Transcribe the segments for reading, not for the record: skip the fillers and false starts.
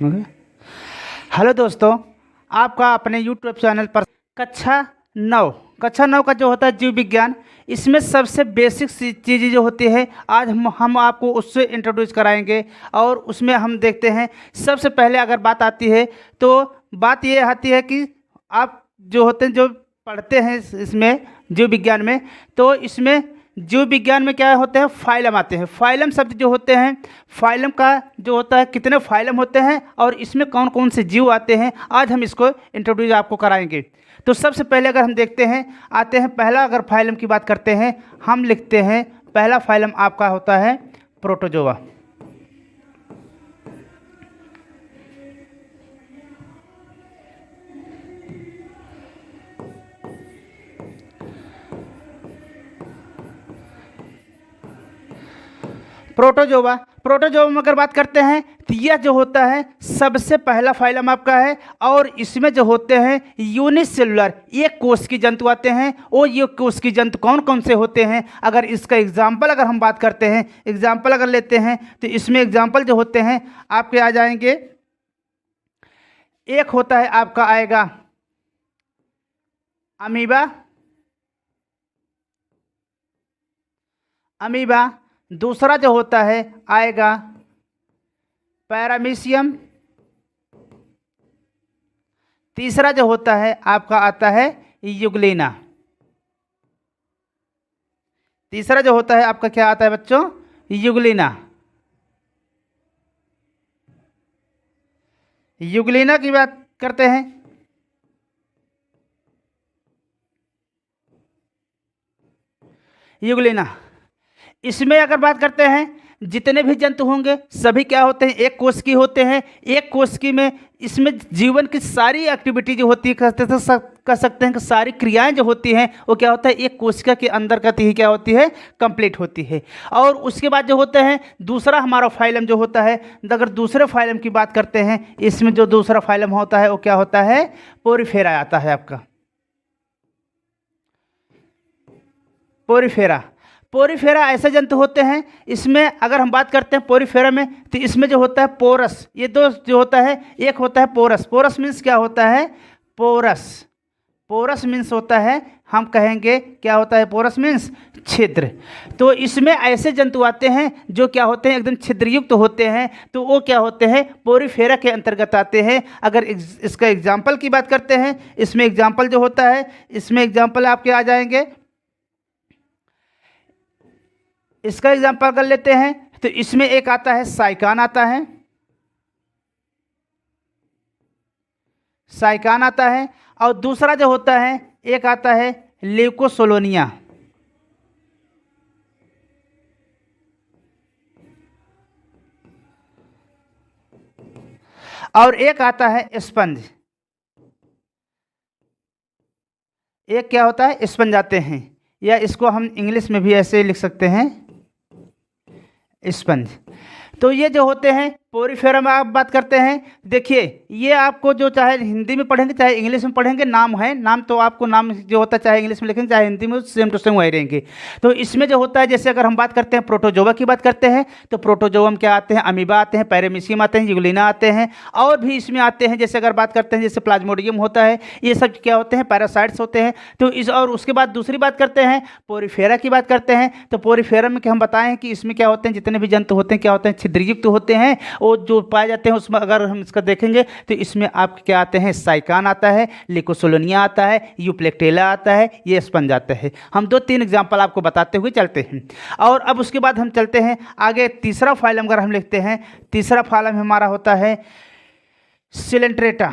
Okay. Hello दोस्तों, आपका अपने यूट्यूब चैनल पर कक्षा 9 का जो होता है जीव विज्ञान, इसमें सबसे बेसिक चीज़ें जो होती है आज हम आपको उससे इंट्रोड्यूस कराएंगे। और उसमें हम देखते हैं सबसे पहले अगर बात आती है तो बात ये आती है कि आप जो होते हैं जो पढ़ते हैं इसमें जीव विज्ञान में, तो इसमें जीव विज्ञान में क्या होते हैं, फाइलम आते हैं। फाइलम शब्द जो होते हैं, फाइलम का जो होता है कितने फाइलम होते हैं और इसमें कौन कौन से जीव आते हैं, आज हम इसको इंट्रोड्यूस आपको कराएंगे। तो सबसे पहले अगर हम देखते हैं आते हैं पहला, अगर फाइलम की बात करते हैं हम लिखते हैं पहला फाइलम आपका होता है प्रोटोजोआ। प्रोटोजोआ में अगर बात करते हैं तो यह जो होता है सबसे पहला फाइलम आपका है। और इसमें जो होते हैं यूनिसेलुलर एक कोष की जंतु आते हैं। और ये कोष की जंतु कौन कौन से होते हैं, अगर इसका एग्जाम्पल अगर हम बात करते हैं, एग्जाम्पल अगर लेते हैं तो इसमें एग्जाम्पल जो होते हैं आपके आ जाएंगे। एक होता है आपका आएगा अमीबा, दूसरा जो होता है आएगा पैरामीशियम, तीसरा जो होता है आपका आता है यूग्लिना। तीसरा जो होता है आपका क्या आता है बच्चों, यूग्लिना। यूग्लिना की बात करते हैं, यूग्लिना। इसमें अगर बात करते हैं जितने भी जंतु होंगे सभी क्या होते हैं, एक कोश की होते हैं। एक कोश की में इसमें जीवन की सारी एक्टिविटी जो होती है कह सकते हैं कि सारी क्रियाएं जो होती हैं वो क्या होता है एक कोशिका के अंदर कहती ही क्या होती है, कंप्लीट होती है। और उसके बाद जो होते हैं दूसरा हमारा फाइलम जो होता है, अगर दूसरे फाइलम की बात करते हैं इसमें जो दूसरा फाइलम होता है वो क्या होता है, पोरीफेरा आता है आपका। पोरीफेरा ऐसे जंतु होते हैं, इसमें अगर हम बात करते हैं पोरीफेरा में तो इसमें जो होता है पोरस, ये दो जो होता है, एक होता है पोरस। पोरस मीन्स क्या होता है, पोरस मीन्स होता है, हम कहेंगे क्या होता है, पोरस मीन्स छिद्र। तो इसमें ऐसे जंतु आते हैं जो क्या होते हैं एकदम छिद्रयुक्त होते हैं, तो वो क्या होते हैं पोरीफेरा के अंतर्गत आते हैं। अगर इसका एग्जाम्पल की बात करते हैं, इसमें एग्जाम्पल जो होता है, इसमें एग्जाम्पल आपके आ जाएंगे। इसका एग्जाम्पल कर लेते हैं तो इसमें एक आता है साइकान आता है, और दूसरा जो होता है एक आता है ल्यूकोसोलोनिया, और एक आता है स्पंज। एक क्या होता है, स्पंज आते हैं, या इसको हम इंग्लिश में भी ऐसे लिख सकते हैं स्पंज। तो ये जो होते हैं पोरीफेरा में आप बात करते हैं, देखिए ये आपको जो चाहे हिंदी में पढ़ेंगे चाहे इंग्लिश में पढ़ेंगे, नाम है, नाम तो आपको नाम जो होता है चाहे इंग्लिश में लिखेंगे चाहे हिंदी में सेम टू सेम वही रहेंगे। तो इसमें जो होता है जैसे अगर हम बात करते हैं प्रोटोजोआ की बात करते हैं तो प्रोटोजोआ में क्या आते हैं, अमीबा आते हैं, पैरामीशियम आते हैं, यूग्लिना आते हैं, और भी इसमें आते हैं। जैसे अगर बात करते हैं जैसे प्लाज्मोडियम होता है, ये सब क्या होते हैं, पैरासाइट्स होते हैं। तो इस और उसके बाद दूसरी बात करते हैं पोरीफेरा की बात करते हैं, तो पोरीफेरा में क्या हम बताएं कि इसमें क्या होते हैं जितने भी जंतु होते हैं क्या होते हैं, छिद्रयुक्त होते हैं। और जो पाए जाते हैं उसमें अगर हम इसका देखेंगे तो इसमें आप क्या आते हैं, साइकान आता है, लिकोसोलोनिया आता है, यूप्लेक्टेला आता है, ये स्पंज आता है। हम 2-3 एग्जाम्पल आपको बताते हुए चलते हैं। और अब उसके बाद हम चलते हैं आगे, तीसरा फाइलम अगर हम लिखते हैं, तीसरा फाइलम हमारा होता है सिलेंट्रेटा।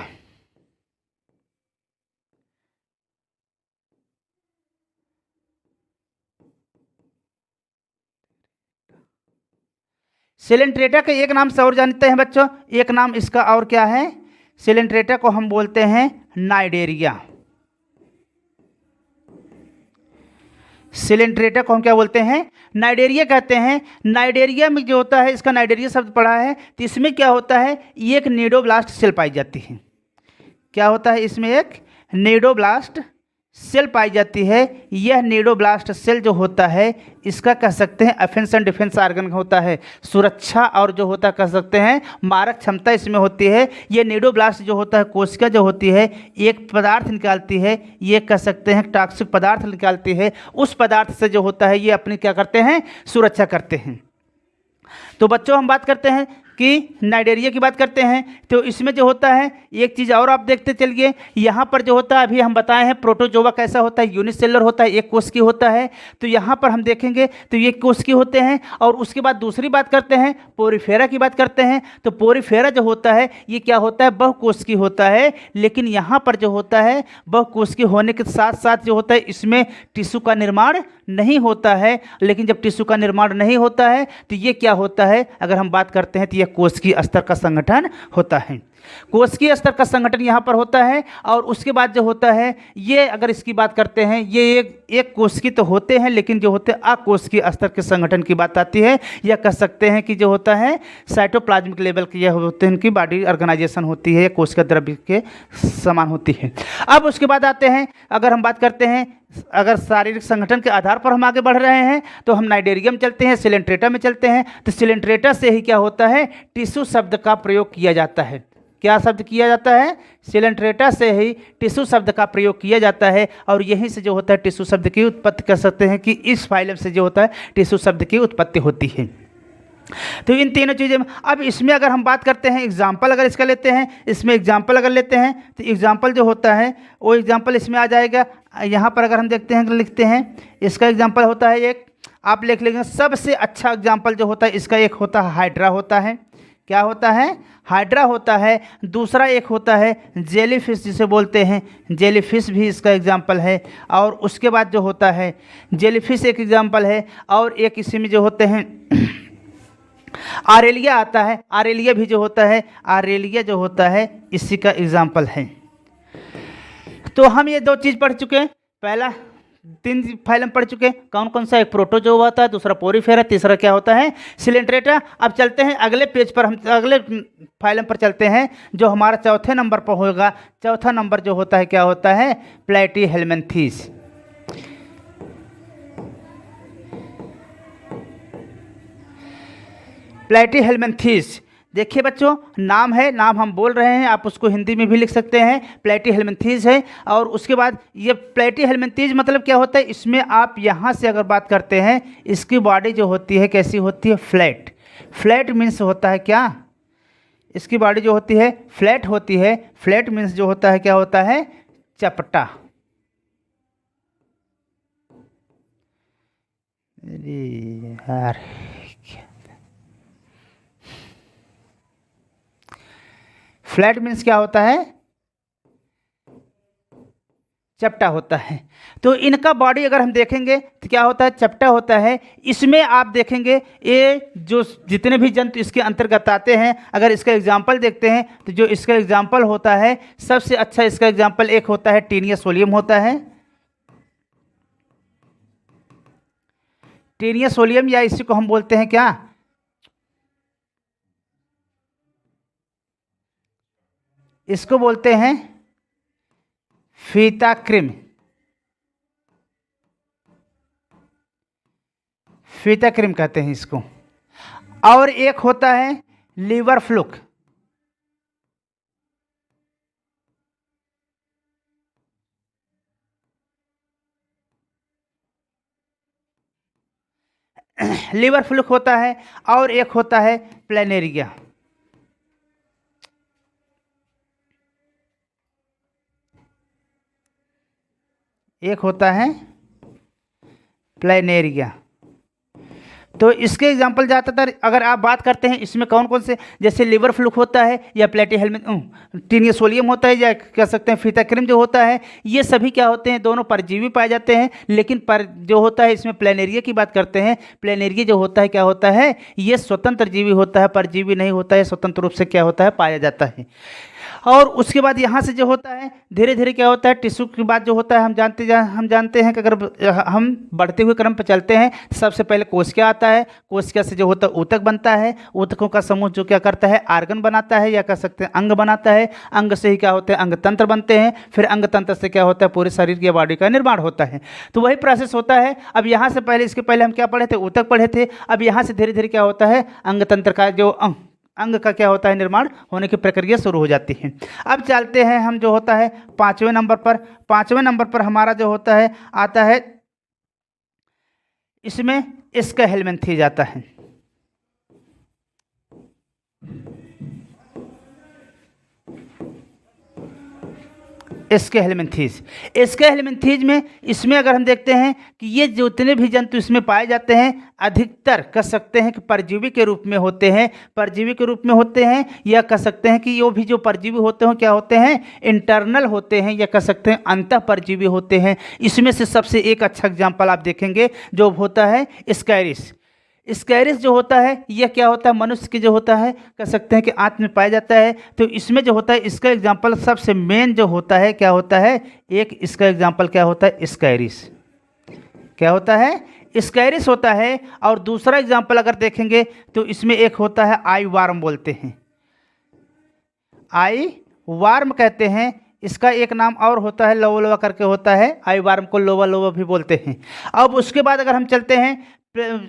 सिलेंट्रेटा के एक नाम से और जानते हैं बच्चों, एक नाम इसका और क्या है, सिलेंट्रेटा को हम बोलते हैं नाइडेरिया। सिलेंट्रेटा को हम क्या बोलते हैं, नाइडेरिया कहते हैं। नाइडेरिया में जो होता है, इसका नाइडेरिया शब्द पढ़ा है, तो इसमें क्या होता है एक निडोब्लास्ट सेल पाई जाती है। क्या होता है इसमें, एक निडोब्लास्ट सेल पाई जाती है, यह नीडोब्लास्ट सेल जो होता है इसका कह सकते हैं ऑफेंस एंड डिफेंस ऑर्गन होता है, सुरक्षा और जो होता है कह सकते हैं मारक क्षमता इसमें होती है। ये नीडोब्लास्ट जो होता है कोशिका जो होती है एक पदार्थ निकालती है, ये कह सकते हैं टॉक्सिक पदार्थ निकालती है, उस पदार्थ से जो होता है ये अपनी क्या करते हैं, सुरक्षा करते हैं। तो बच्चों हम बात करते हैं कि नाइडेरिया की बात करते हैं, तो इसमें जो होता है एक चीज़ और आप देखते चलिए, यहाँ पर जो होता है अभी हम बताए हैं प्रोटोजोआ कैसा होता है, यूनिसेलुलर होता है, एक कोशिकीय होता है। तो यहाँ पर हम देखेंगे तो ये कोशिकीय होते हैं। और उसके बाद दूसरी बात करते हैं पोरीफेरा की बात करते हैं। तो पोरीफेरा जो होता है ये क्या होता है, बहुकोशिकीय होता है। लेकिन यहाँ पर जो होता है बहुकोशिकीय होने के साथ साथ जो होता है इसमें टिश्यू का निर्माण नहीं होता है। लेकिन जब टिश्यू का निर्माण नहीं होता है तो ये क्या होता है, अगर हम बात करते हैं तो यह कोशिकीय स्तर का संगठन होता है। कोशिकीय स्तर का संगठन यहाँ पर होता है। और उसके बाद जो होता है ये अगर इसकी बात करते हैं ये एक कोशिकीय तो होते हैं, लेकिन जो होते हैं अकोशिकीय स्तर के संगठन की बात आती है, या कह सकते हैं कि जो होता है साइटोप्लाज्मिक लेवल की यह होते हैं, इनकी बॉडी ऑर्गेनाइजेशन होती है, कोशिका द्रव्य के समान होती है। अब उसके बाद आते हैं अगर हम बात करते हैं अगर शारीरिक संगठन के आधार पर हम आगे बढ़ रहे हैं तो हम नाइडेरिया में चलते हैं, सिलेंट्रेटा में चलते हैं। तो सिलेंट्रेटा से ही क्या होता है, टिश्यू शब्द का प्रयोग किया जाता है। क्या शब्द किया जाता है, सिलेंट्रेटा से ही टिश्यू शब्द का प्रयोग किया जाता है। और यहीं से जो होता है टिश्यू शब्द की उत्पत्ति कर सकते हैं कि इस फाइलम से जो होता है टिश्यू शब्द की उत्पत्ति होती है। तो इन तीनों चीज़ें अब इसमें अगर हम बात करते हैं एग्जाम्पल अगर इसका लेते हैं, इसमें एग्जाम्पल अगर लेते हैं तो एग्जाम्पल जो होता है वो एग्जाम्पल इसमें आ जाएगा। यहाँ पर अगर हम देखते हैं तो लिखते हैं इसका एग्जाम्पल होता है एक, आप लिख लेंगे सबसे अच्छा एग्जाम्पल जो होता है इसका एक होता है हाइड्रा होता है। क्या होता है, हाइड्रा होता है। दूसरा एक होता है जेलीफिश जिसे बोलते हैं, जेलीफिश भी इसका एग्जाम्पल है। और उसके बाद जो होता है जेलीफिश एक एग्जाम्पल है। और एक इसी में जो होते हैं आरेलिया आता है, आरेलिया भी जो होता है, आरेलिया जो होता है इसी का एग्जाम्पल है। तो हम ये दो चीज़ पढ़ चुके हैं, पहला 3 फाइलम पढ़ चुके हैं, कौन कौन सा, एक प्रोटोजोआ होता है, दूसरा पोरीफेरा, तीसरा क्या होता है सिलेंट्रेटा। अब चलते हैं अगले पेज पर, हम अगले फाइलम पर चलते हैं जो हमारा चौथे नंबर पर होगा। चौथा नंबर जो होता है क्या होता है, प्लेटीहेल्मिन्थेस। प्लेटीहेल्मिन्थेस देखिए बच्चों, नाम है, नाम हम बोल रहे हैं, आप उसको हिंदी में भी लिख सकते हैं, प्लेटीहेल्मिन्थेस है। और उसके बाद ये प्लेटीहेल्मिन्थेस मतलब क्या होता है, इसमें आप यहाँ से अगर बात करते हैं इसकी बॉडी जो होती है कैसी होती है, फ्लैट। फ्लैट मीन्स होता है क्या, इसकी बॉडी जो होती है फ्लैट होती है। फ्लैट मीन्स जो होता है क्या होता है, चपटा। अरे यार फ्लैट मीन्स क्या होता है, चपटा होता है। तो इनका बॉडी अगर हम देखेंगे तो क्या होता है, चपटा होता है। इसमें आप देखेंगे ये जो जितने भी जंतु इसके अंतर्गत आते हैं, अगर इसका एग्जाम्पल देखते हैं तो जो इसका एग्जाम्पल होता है सबसे अच्छा इसका एग्जाम्पल एक होता है टीनिया सोलियम होता है। टीनिया सोलियम या इसी को हम बोलते हैं क्या, इसको बोलते हैं फीताक्रिम। फीताक्रिम कहते हैं इसको। और एक होता है लीवर फ्लूक। लीवर फ्लूक होता है। और एक होता है प्लेनेरिया। एक होता है प्लेनेरिया। तो इसके एग्जाम्पल ज़्यादातर अगर आप बात करते हैं इसमें कौन कौन से, जैसे लीवर फ्लूक होता है या टीनिया सोलियम होता है या कह सकते हैं फीताक्रिम जो होता है, ये सभी क्या होते हैं, दोनों परजीवी पाए जाते हैं। लेकिन पर जो होता है इसमें प्लेनेरिया की बात करते हैं, प्लेनेरिया जो होता है क्या होता है, ये स्वतंत्र जीवी होता है, परजीवी नहीं होता है, स्वतंत्र रूप से क्या होता है पाया जाता है। और उसके बाद यहाँ से जो होता है धीरे धीरे क्या होता है, टिश्यू की बात जो होता है हम जानते हैं कि अगर हम बढ़ते हुए क्रम पर चलते हैं सबसे पहले कोशिका आता बनता है, कोशिका से जो होता है ऊतक बनता है, ऊतकों का समूह जो क्या करता है आर्गन बनाता है या कह सकते हैं अंग बनाता है, अंग से ही क्या होते हैं अंग तंत्र बनते हैं, फिर अंग तंत्र से क्या होता है पूरे शरीर की बॉडी का निर्माण होता है। तो वही प्रोसेस होता है। अब यहाँ से पहले, इसके पहले हम क्या पढ़े थे, ऊतक पढ़े थे। अब यहाँ से धीरे धीरे क्या होता है अंग तंत्र का जो अंग का क्या होता है निर्माण होने की प्रक्रिया शुरू हो जाती है। अब चलते हैं हम जो होता है 5वें नंबर पर। 5वें नंबर पर हमारा जो होता है आता है, इसमें इसका हेलमिन्थेज आता है। इसके हेलमिन्थेज में, इसमें अगर हम देखते हैं कि ये जितने भी जंतु इसमें पाए जाते हैं अधिकतर कह सकते हैं कि परजीवी के रूप में होते हैं, या कह सकते हैं कि वो भी जो परजीवी होते हैं क्या होते हैं इंटरनल होते हैं, या कह सकते हैं अंतः परजीवी होते हैं। इसमें से सबसे एक अच्छा एग्जाम्पल आप देखेंगे जो होता है स्कैरिस जो होता है यह क्या होता है मनुष्य की जो होता है कह सकते हैं कि आंत में पाया जाता है। तो इसमें जो होता है इसका एग्जाम्पल सबसे मेन जो होता है क्या होता है, एक इसका एग्जाम्पल क्या होता है स्कैरिस, क्या होता है स्कैरिस होता है। और दूसरा एग्जाम्पल अगर देखेंगे तो इसमें एक होता है आई वार्म बोलते हैं, आई वार्म कहते हैं। इसका एक नाम और होता है लोवा लोवा करके होता है, आई वार्म को लोवा लोवा भी बोलते हैं। अब उसके बाद अगर हम चलते हैं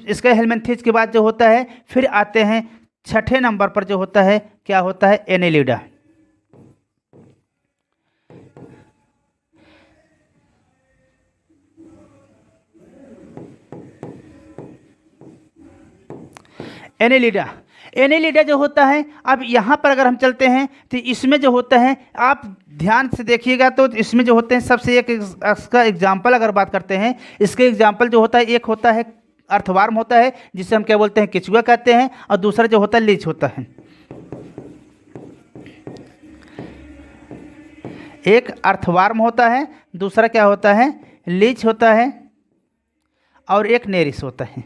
इसका हेलमिन्थेज के बाद जो होता है फिर आते हैं 6ठे नंबर पर जो होता है क्या होता है एनेलिडा। एनेलिडा जो होता है, अब यहाँ पर अगर हम चलते हैं तो इसमें जो होता है आप ध्यान से देखिएगा तो इसमें जो होते हैं सबसे एक इसका एग्जाम्पल अगर बात करते हैं, इसके एग्जाम्पल जो होता है एक होता है अर्थवार्म होता है जिसे हम क्या बोलते हैं केचुआ कहते हैं, और दूसरा जो होता है लीच होता है। एक अर्थवार्म होता है, दूसरा क्या होता है लीच होता है, और एक नेरिस होता है।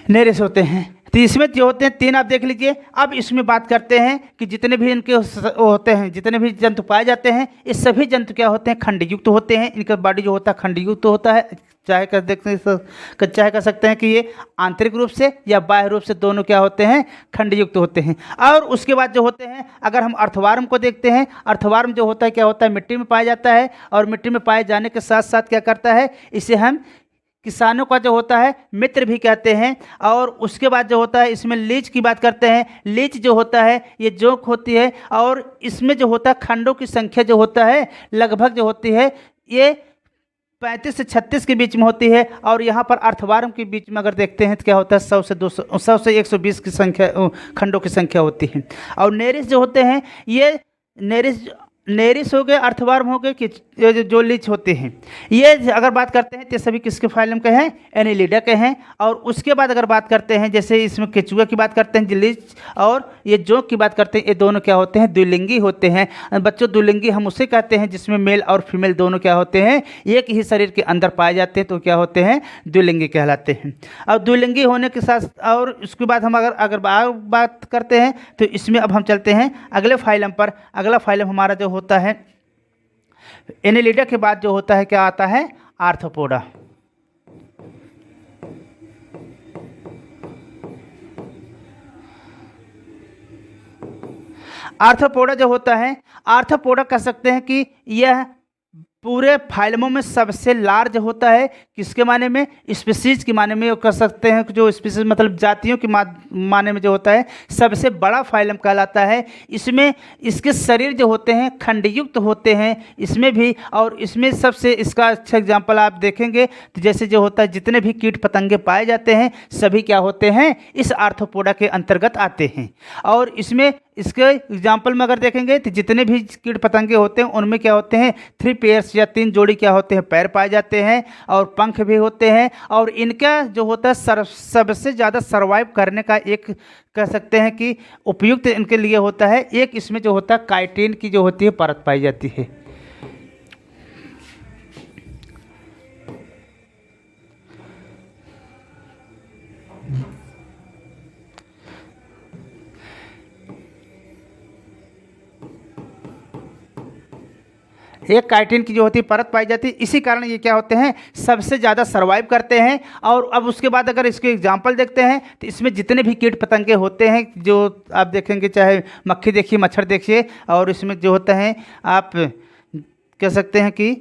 नेरिस होते हैं। तो इसमें जो होते हैं 3 आप देख लीजिए। अब इसमें बात करते हैं कि जितने भी इनके होते हैं, जितने भी जंतु पाए जाते हैं, इस सभी जंतु क्या होते हैं खंडयुक्त होते हैं। इनका बॉडी जो होता है खंडयुक्त होता है, चाहे कह सकते हैं कि ये आंतरिक रूप से या बाह्य रूप से दोनों क्या होते हैं खंडयुक्त होते हैं। और उसके बाद जो होते हैं अगर हम अर्थवार्म को देखते हैं, अर्थवार्म जो होता है क्या होता है मिट्टी में पाया जाता है, और मिट्टी में पाए जाने के साथ साथ क्या करता है इसे हम किसानों का जो होता है मित्र भी कहते हैं। और उसके बाद जो होता है इसमें लीच की बात करते हैं। लीच जो होता है ये जोंक होती है, और इसमें जो होता है खंडों की संख्या जो होता है लगभग जो होती है ये 35 से 36 के बीच में होती है। और यहाँ पर अर्थवार्म के बीच में अगर देखते हैं तो क्या होता है 100 से 200 100 से 120 की संख्या खंडों की संख्या होती है। और नेरिस जो होते हैं ये नेरिस हो गए, अर्थवार्म हो गए कि जो लीच होते हैं, ये अगर बात करते हैं तो सभी किसके फाइलम के हैं एनेलिडा के हैं। और उसके बाद अगर बात करते हैं जैसे इसमें केचुआ की बात करते हैं लीच, और ये जोंक की बात करते हैं, ये दोनों क्या होते हैं द्विलिंगी होते हैं। बच्चों द्विलिंगी हम उसे कहते हैं जिसमें मेल और फीमेल दोनों क्या होते हैं एक ही शरीर के अंदर पाए जाते हैं, तो क्या होते हैं द्विलिंगी कहलाते हैं। और द्विलिंगी होने के साथ और उसके बाद हम अगर बात करते हैं तो इसमें अब हम चलते हैं अगले फाइलम पर। अगला फाइलम हमारा जो होता है एनेलिडा के बाद जो होता है क्या आता है आर्थ्रोपोडा। आर्थ्रोपोडा जो होता है, आर्थ्रोपोडा कह सकते हैं कि यह पूरे फाइलमों में सबसे लार्ज होता है। किसके माने में स्पीसीज के माने में कह सकते हैं, जो स्पीसीज मतलब जातियों के माने में जो होता है सबसे बड़ा फाइलम कहलाता है। इसमें इसके शरीर जो होते हैं खंडयुक्त होते हैं इसमें भी। और इसमें सबसे इसका अच्छा एग्जाम्पल आप देखेंगे तो जैसे जो होता है जितने भी कीट पतंगे पाए जाते हैं सभी क्या होते हैं इस आर्थ्रोपोडा के अंतर्गत आते हैं। और इसमें इसके एग्जाम्पल में अगर देखेंगे तो जितने भी कीट पतंगे होते हैं उनमें क्या होते हैं 3 पेयर्स या 3 जोड़ी क्या होते हैं पैर पाए जाते हैं, और पंख भी होते हैं। और इनका जो होता है सबसे ज़्यादा सर्वाइव करने का एक कह सकते हैं कि उपयुक्त इनके लिए होता है, एक इसमें जो होता है काइटिन की जो होती है परत पाई जाती है। एक काइटिन की जो होती है परत पाई जाती है। इसी कारण ये क्या होते हैं, सबसे ज़्यादा सर्वाइव करते हैं। और अब उसके बाद अगर इसके एग्जाम्पल देखते हैं तो इसमें जितने भी कीट पतंगे होते हैं, जो आप देखेंगे, चाहे मक्खी देखिए, मच्छर देखिए, और इसमें जो होता है आप कह सकते हैं कि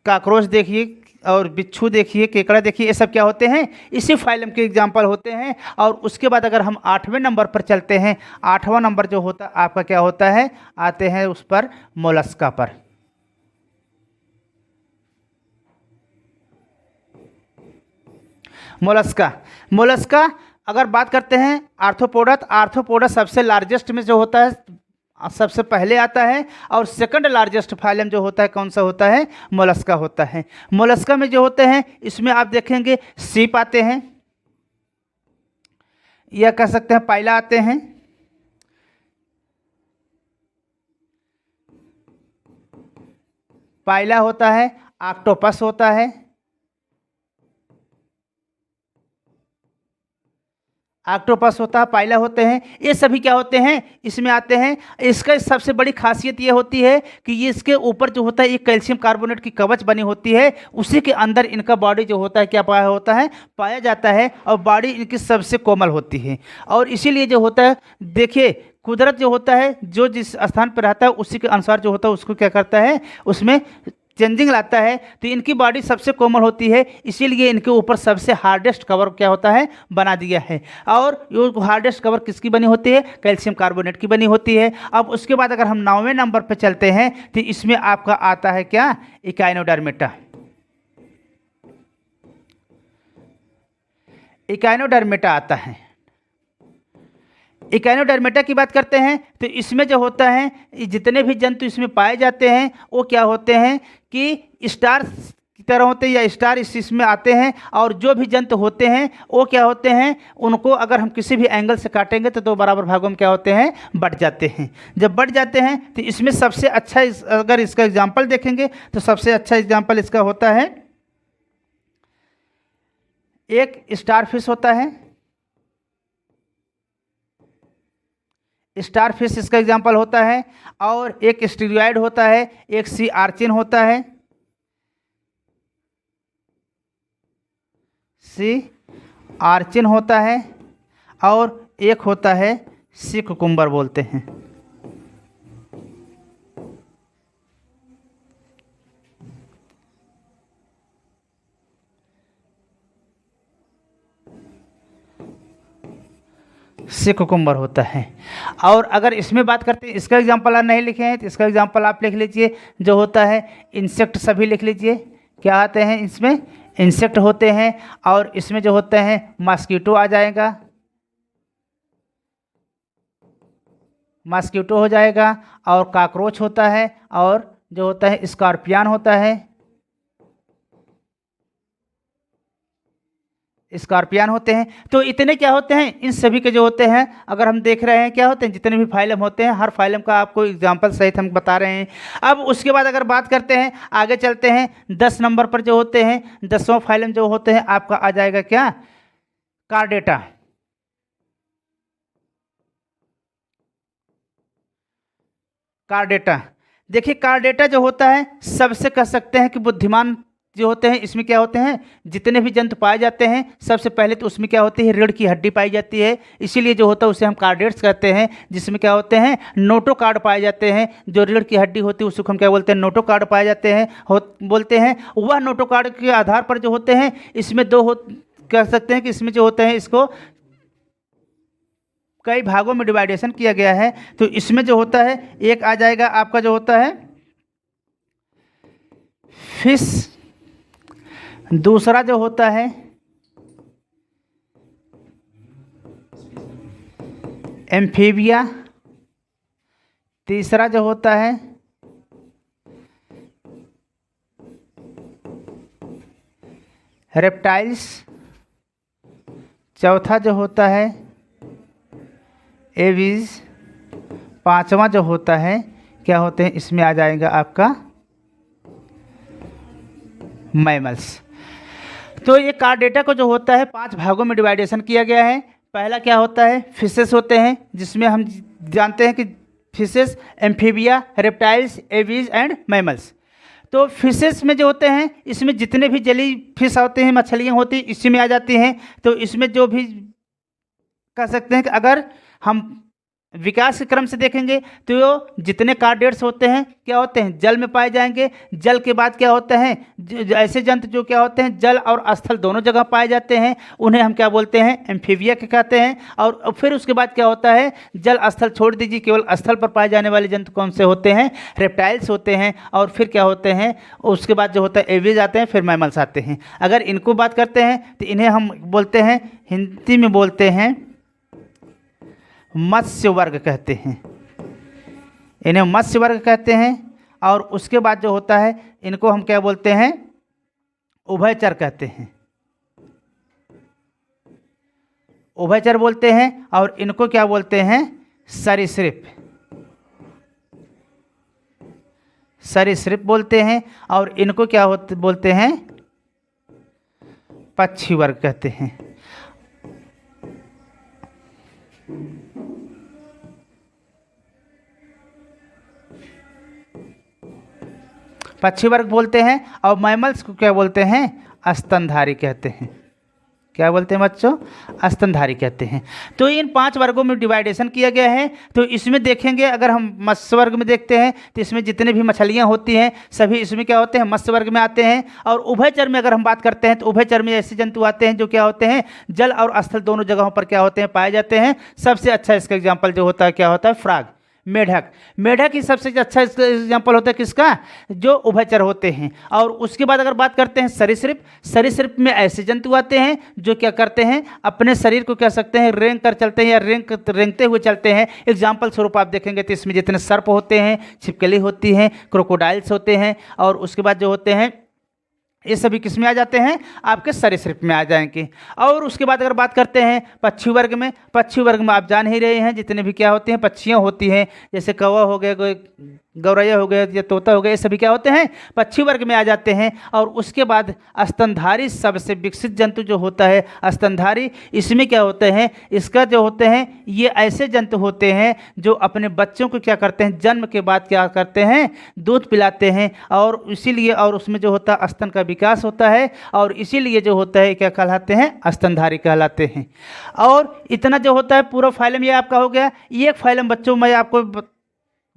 काकरोच देखिए, और बिच्छू देखिए, केकड़ा देखिए, ये सब क्या होते हैं, इसी फाइलम के एग्जाम्पल होते हैं। और उसके बाद अगर हम 8वें नंबर पर चलते हैं, 8वां नंबर जो होता है आपका क्या होता है, आते हैं उस पर मोलस्का पर। मोलस्का अगर बात करते हैं आर्थ्रोपोडा, तो आर्थ्रोपोडा सबसे लार्जेस्ट में जो होता है, सबसे पहले आता है। और सेकंड लार्जेस्ट फाइलम जो होता है कौन सा होता है, मोलस्का होता है। मोलस्का में जो होते हैं इसमें आप देखेंगे सीप आते हैं, या कह सकते हैं पाइला आते हैं, पाइला होता है, ऑक्टोपस होता है, ऑक्टोपस होता है, पाइला होते हैं, ये सभी क्या होते हैं, इसमें आते हैं। इसका सबसे बड़ी खासियत ये होती है कि ये इसके ऊपर जो होता है एक कैल्शियम कार्बोनेट की कवच बनी होती है, उसी के अंदर इनका बॉडी जो होता है क्या पाया होता है, पाया जाता है। और बॉडी इनकी सबसे कोमल होती है। और इसीलिए जो होता है, देखिए कुदरत जो होता है, जो जिस स्थान पर रहता है उसी के अनुसार जो होता है उसको क्या करता है, उसमें चेंजिंग लाता है। तो इनकी बॉडी सबसे कोमल होती है, इसीलिए इनके ऊपर सबसे हार्डेस्ट कवर क्या होता है, बना दिया है। और ये हार्डेस्ट कवर किसकी बनी होती है, कैल्शियम कार्बोनेट की बनी होती है। अब उसके बाद अगर हम 9वें नंबर पर चलते हैं तो इसमें आपका आता है क्या, इकाइनोडर्मेटा। इकाइनोडर्मेटा आता है। इकाइनोडर्मेटा की बात करते हैं तो इसमें जो होता है, जितने भी जंतु इसमें पाए जाते हैं वो क्या होते हैं कि स्टार की तरह होते हैं, या स्टार इसमें आते हैं। और जो भी जंतु होते हैं वो क्या होते हैं, उनको अगर हम किसी भी एंगल से काटेंगे तो 2 बराबर भागों में क्या होते हैं, बढ़ जाते हैं। जब बढ़ जाते हैं तो इसमें सबसे अच्छा अगर इसका एग्जाम्पल देखेंगे तो सबसे अच्छा एग्जाम्पल इसका होता है, एक स्टार फिश होता है, स्टार फिश इसका एग्जाम्पल होता है। और एक स्टीरियॉइड होता है, एक सी आर्चिन होता है, सी आर्चिन होता है, और एक होता है सी कुकुम्बर बोलते हैं। से कुकुम्बर होता है। और अगर इसमें बात करते हैं, इसका एग्जांपल आप नहीं लिखे हैं तो इसका एग्जांपल आप लिख लीजिए, जो होता है इंसेक्ट सभी लिख लीजिए। क्या आते हैं इसमें, इंसेक्ट होते हैं। और इसमें जो होते हैं मॉस्किटो आ जाएगा, मॉस्किटो हो जाएगा। और काकरोच होता है, और जो होता है स्कॉर्पियन होता है, स्कॉर्पियन होते हैं। तो इतने क्या होते हैं, इन सभी के जो होते हैं अगर हम देख रहे हैं क्या होते हैं, जितने भी फाइलम होते हैं हर फाइलम का आपको एग्जांपल सहित हम बता रहे हैं। अब उसके बाद अगर बात करते हैं, आगे चलते हैं, 10 नंबर पर जो होते हैं, 10वां फाइलम जो होते हैं आपका आ जाएगा क्या, कार्डेटा। कार्डेटा देखिए, कार्डेटा जो होता है सबसे कह सकते हैं कि बुद्धिमान जो होते हैं। इसमें क्या होते हैं, जितने भी जंतु पाए जाते हैं सबसे पहले तो उसमें क्या होती है, रीढ़ की हड्डी पाई जाती है। इसीलिए जो होता है उसे हम कार्डेट्स कहते हैं, जिसमें क्या होते हैं, नोटोकार्ड पाए जाते हैं। जो रीढ़ की हड्डी होती है उसको हम क्या बोलते हैं, नोटोकार्ड पाए जाते हैं, बोलते हैं। वह नोटोकार्ड के आधार पर जो होते हैं, इसमें कह सकते हैं कि इसमें जो होते हैं इसको कई भागों में डिवाइडेशन किया गया है। तो इसमें जो होता है एक आ जाएगा आपका जो होता है फिश, दूसरा जो होता है एम्फीबिया, तीसरा जो होता है रेप्टाइल्स, चौथा जो होता है एविज, पांचवा जो होता है क्या होते हैं, इसमें आ जाएगा आपका मैमल्स। तो ये कार्डेटा को जो होता है 5 भागों में डिवाइडेशन किया गया है। पहला क्या होता है, फिशेस होते हैं, जिसमें हम जानते हैं कि fishes, amphibia, reptiles, aves and mammals. तो फिशेस में जो होते हैं, इसमें जितने भी जली फिश होते हैं, मछलियाँ होती हैं, इसी में आ जाती हैं। तो इसमें जो भी कह सकते हैं कि अगर हम विकास के क्रम से देखेंगे तो जितने कार्डेट्स होते हैं क्या होते हैं, जल में पाए जाएंगे। जल के बाद क्या होते हैं, ऐसे जंतु जो क्या होते हैं जल और स्थल दोनों जगह पाए जाते हैं, उन्हें हम क्या बोलते हैं, एम्फीबिया के कहते हैं। और फिर उसके बाद क्या होता है, जल स्थल छोड़ दीजिए, केवल स्थल पर पाए जाने वाले जंतु कौन से होते हैं, रेप्टाइल्स होते हैं। और फिर क्या होते हैं, उसके बाद जो होता है एवियज आते हैं, फिर मैमल्स आते हैं। अगर इनको बात करते हैं तो इन्हें हम बोलते हैं, हिंदी में बोलते हैं मत्स्य वर्ग कहते हैं, इन्हें मत्स्य वर्ग कहते हैं। और उसके बाद जो होता है इनको हम क्या बोलते हैं, उभयचर कहते हैं, उभयचर बोलते हैं। और इनको क्या बोलते हैं, सरीसृप, सरीसृप बोलते हैं। और इनको क्या बोलते हैं, पक्षी वर्ग कहते हैं। पक्षी वर्ग बोलते हैं। और मैमल्स को क्या बोलते हैं, स्तनधारी कहते हैं। क्या बोलते हैं बच्चों, स्तनधारी कहते हैं। तो इन 5 वर्गों में डिवाइडेशन किया गया है। तो इसमें देखेंगे, अगर हम मत्स्य वर्ग में देखते हैं तो इसमें जितने भी मछलियां होती हैं सभी इसमें क्या होते हैं, मत्स्य वर्ग में आते हैं। और उभयचर में अगर हम बात करते हैं तो उभयचर में ऐसे जंतु आते हैं जो क्या होते हैं, जल और स्थल दोनों जगहों पर क्या होते हैं, पाए जाते हैं। सबसे अच्छा इसका एग्जाम्पल जो होता है क्या होता है, फ्रॉग, मेढक। मेढक ही सबसे अच्छा एग्जाम्पल होता है किसका, जो उभयचर होते हैं। और उसके बाद अगर बात करते हैं सरीसृप, सरीसृप में ऐसे जंतु आते हैं जो क्या करते हैं, अपने शरीर को कह सकते हैं रेंग कर चलते हैं या रेंगते हुए चलते हैं। एग्जाम्पल स्वरूप आप देखेंगे तो इसमें जितने सर्प होते हैं, छिपकली होती हैं, क्रोकोडाइल्स होते हैं। और उसके बाद जो होते हैं ये सभी किस में आ जाते हैं, आपके सरीसृप में आ जाएंगे। और उसके बाद अगर बात करते हैं पक्षी वर्ग में, पक्षी वर्ग में आप जान ही रहे हैं जितने भी क्या होते हैं, पक्षियाँ होती हैं, जैसे कौवा हो गया, कोई गौरैया हो गया या तोता हो गया, ये सभी क्या होते हैं, पक्षी वर्ग में आ जाते हैं। और उसके बाद स्तनधारी सबसे विकसित जंतु जो होता है स्तनधारी, इसमें क्या होते हैं, इसका जो होते हैं ये ऐसे जंतु होते हैं जो अपने बच्चों को क्या करते हैं, जन्म के बाद क्या करते हैं, दूध पिलाते हैं। और इसीलिए और उसमें जो होता है स्तन का विकास होता है। और इसीलिए जो होता है क्या कहलाते हैं, स्तनधारी कहलाते हैं। और इतना जो होता है पूरा फाइलम ये आपका हो गया। ये एक फाइलम बच्चों मैं आपको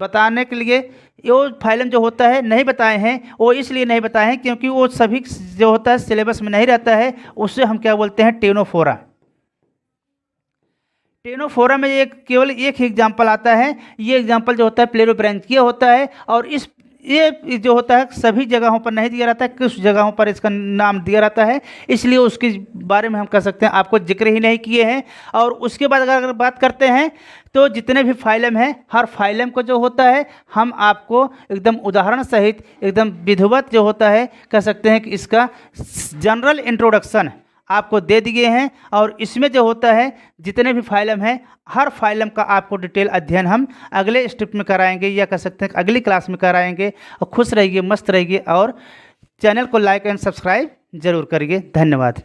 बताने के लिए, वो फाइलम जो होता है नहीं बताए हैं, वो इसलिए नहीं बताए हैं क्योंकि वो सभी जो होता है सिलेबस में नहीं रहता है। उससे हम क्या बोलते हैं, टेनोफोरा। टेनोफोरा में एक केवल एक ही एग्जाम्पल आता है। ये एग्जाम्पल जो होता है प्लेरोब्रैंचिया होता है। और इस ये जो होता है सभी जगहों पर नहीं दिया रहता है, कुछ जगहों पर इसका नाम दिया रहता है, इसलिए उसके बारे में हम कह सकते हैं आपको जिक्र ही नहीं किए हैं। और उसके बाद अगर बात करते हैं तो जितने भी फाइलम हैं, हर फाइलम को जो होता है हम आपको एकदम उदाहरण सहित एकदम विधिवत जो होता है कह सकते हैं कि इसका जनरल इंट्रोडक्शन आपको दे दिए हैं। और इसमें जो होता है जितने भी फाइलम हैं, हर फाइलम का आपको डिटेल अध्ययन हम अगले स्टेप में कराएंगे या कह सकते हैं अगली क्लास में कराएंगे। और खुश रहिए, मस्त रहिए और चैनल को लाइक एंड सब्सक्राइब जरूर करिए। धन्यवाद।